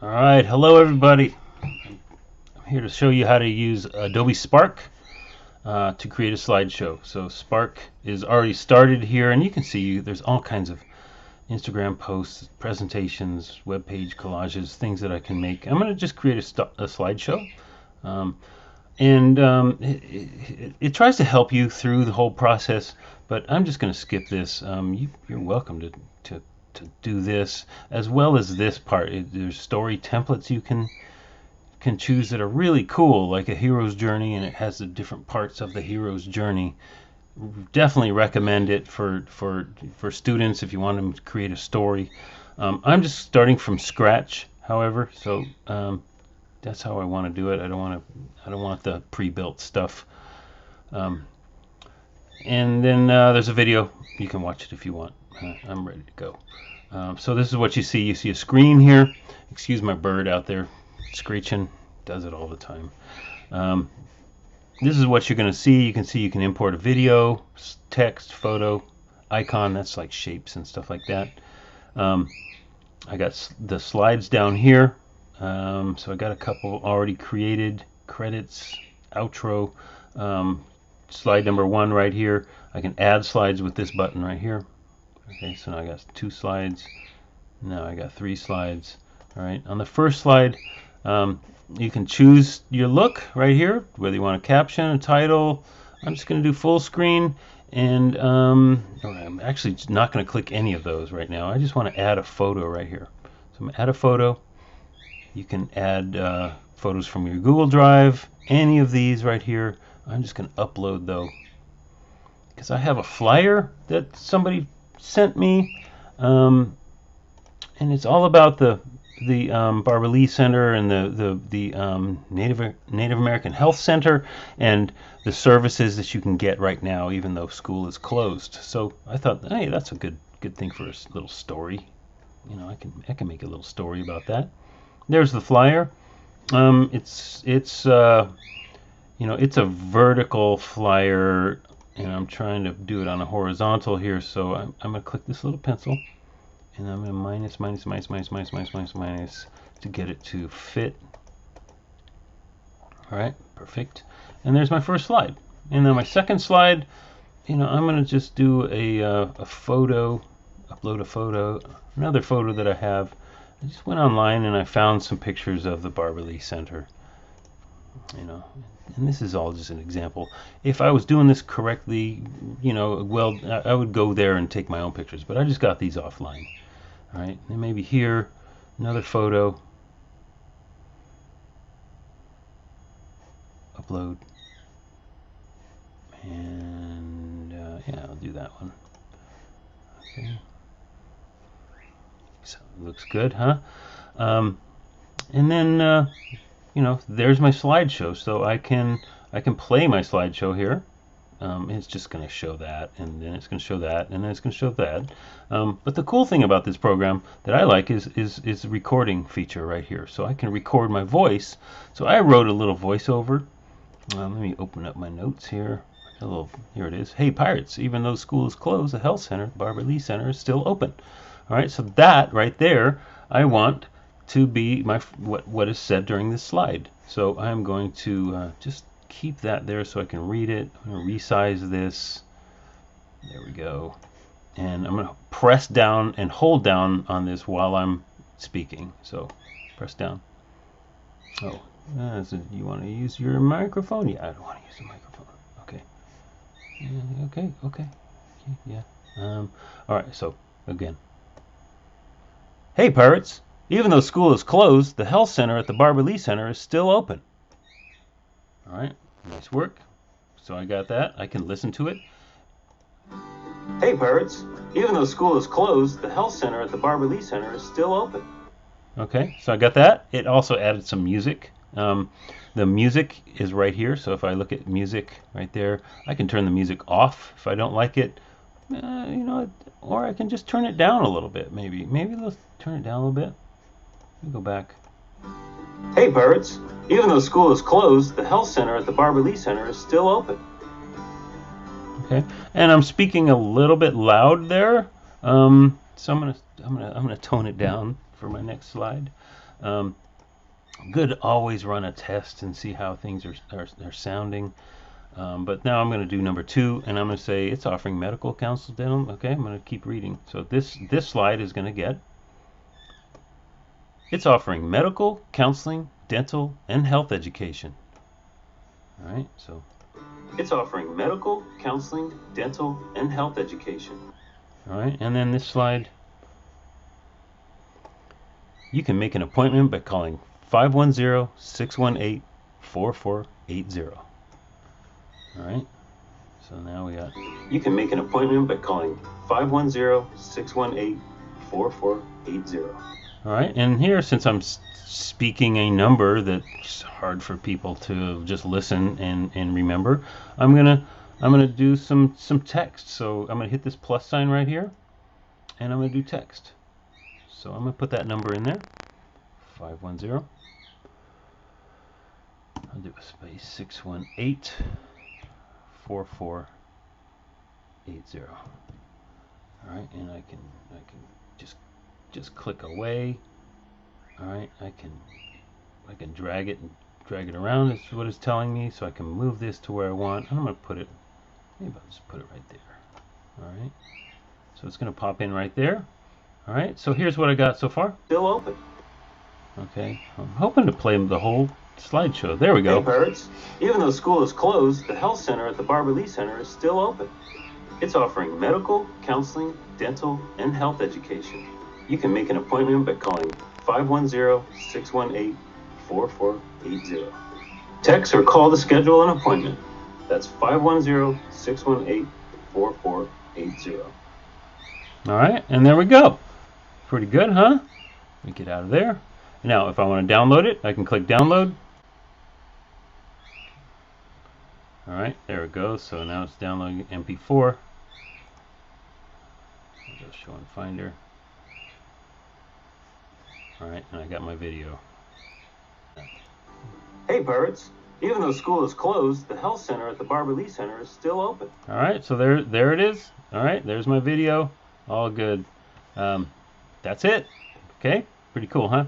Alright, hello everybody. I'm here to show you how to use Adobe Spark to create a slideshow. So Spark is already started here, and you can see there's all kinds of Instagram posts, presentations, web page collages, things that I can make. I'm going to just create a slideshow. It tries to help you through the whole process, but I'm just going to skip this. You're welcome to do this as well as this part. There's story templates you can choose that are really cool, like a hero's journey, and it has the different parts of the hero's journey. Definitely recommend it for students if you want them to create a story. I'm just starting from scratch, however, so that's how I want to do it. I don't want the pre-built stuff. And then there's a video. You can watch it if you want. I'm ready to go. So this is what you see. You see a screen here. Excuse my bird out there screeching. Does it all the time. This is what you're going to see. You can see you can import a video, text, photo, icon. That's like shapes and stuff like that. I got the slides down here. So I got a couple already created. Credits, outro. Slide number 1 right here. I can add slides with this button right here. Okay, so now I got 2 slides. Now I got 3 slides. All right, on the first slide, you can choose your look right here, whether you want a caption, a title. I'm just going to do full screen, and I'm actually not going to click any of those right now. I just want to add a photo right here. So I'm going to add a photo. You can add photos from your Google Drive, any of these right here. I'm just going to upload though, because I have a flyer that somebody sent me, and it's all about the Barbara Lee Center and the Native American Health Center and the services that you can get right now, even though school is closed. So I thought, hey, that's a good thing for a little story. You know, I can make a little story about that. There's the flyer. You know, it's a vertical flyer, and I'm trying to do it on a horizontal here, so I'm going to click this little pencil, and I'm going to minus to get it to fit. All right, perfect. And there's my first slide. And then my second slide, you know, I'm going to just do a photo, upload a photo, another photo that I have. I just went online and I found some pictures of the Barbara Lee Center. You know, and this is all just an example. If I was doing this correctly, you know, well, I would go there and take my own pictures, but I just got these offline. All right, and maybe here, another photo, upload, and yeah, I'll do that one. Okay, so it looks good, huh? And then you know, there's my slideshow, so I can play my slideshow here. It's just going to show that, and then it's going to show that, and then it's going to show that. But the cool thing about this program that I like is the recording feature right here. So I can record my voice. So I wrote a little voiceover. Let me open up my notes here. Here it is. Hey Pirates, even though school is closed, the health center, Barbara Lee Center, is still open. All right, so that right there, I want to be what is said during this slide. So I'm going to just keep that there so I can read it. I'm going to resize this. There we go. And I'm going to press down and hold down on this while I'm speaking. So press down. Oh, so you want to use your microphone? Yeah, I don't want to use the microphone. Okay. Yeah, okay. Yeah. All right. So again. Hey Pirates. Even though school is closed, the health center at the Barbara Lee Center is still open. All right, nice work. So I got that. I can listen to it. Hey Pirates, even though school is closed, the health center at the Barbara Lee Center is still open. Okay, so I got that. It also added some music. The music is right here, so if I look at music right there, I can turn the music off if I don't like it. You know, or I can just turn it down a little bit, maybe. Maybe let's turn it down a little bit. Go back. Hey Pirates, even though school is closed, the health center at the Barbara Lee Center is still open. Okay, and I'm speaking a little bit loud there, so I'm gonna tone it down for my next slide. Good to always run a test and see how things are sounding. But now I'm going to do number 2, and I'm going to say it's offering medical, counsel, dental. Okay, I'm going to keep reading. So this slide is going to get, it's offering medical, counseling, dental, and health education. All right, so it's offering medical, counseling, dental, and health education. All right, and then this slide, you can make an appointment by calling 510-618-4480. All right, so now we got, you can make an appointment by calling 510-618-4480. All right, and here, since I'm speaking a number that's hard for people to just listen and remember, I'm gonna do some text. So I'm gonna hit this plus sign right here, and I'm gonna do text. So I'm gonna put that number in there, 510. I'll do a space 618-4480. All right, and I can just click away. All right, I can drag it around. That's what it's telling me. So I can move this to where I want. And I'm gonna put it. Maybe I'll just put it right there. All right. So it's gonna pop in right there. All right. So here's what I got so far. Still open. Okay. I'm hoping to play the whole slideshow. There we go. Hey birds. Even though school is closed, the health center at the Barbara Lee Center is still open. It's offering medical, counseling, dental, and health education. You can make an appointment by calling 510-618-4480. Text or call to schedule an appointment. That's 510-618-4480. All right, and there we go. Pretty good, huh? Let me get out of there. Now, if I want to download it, I can click download. All right, there it goes. So now it's downloading MP4. I'll just show in Finder. All right, and I got my video. Hey birds, even though school is closed, the health center at the Barbara Lee Center is still open. All right, so there it is. All right, there's my video. All good. That's it. Okay, pretty cool, huh?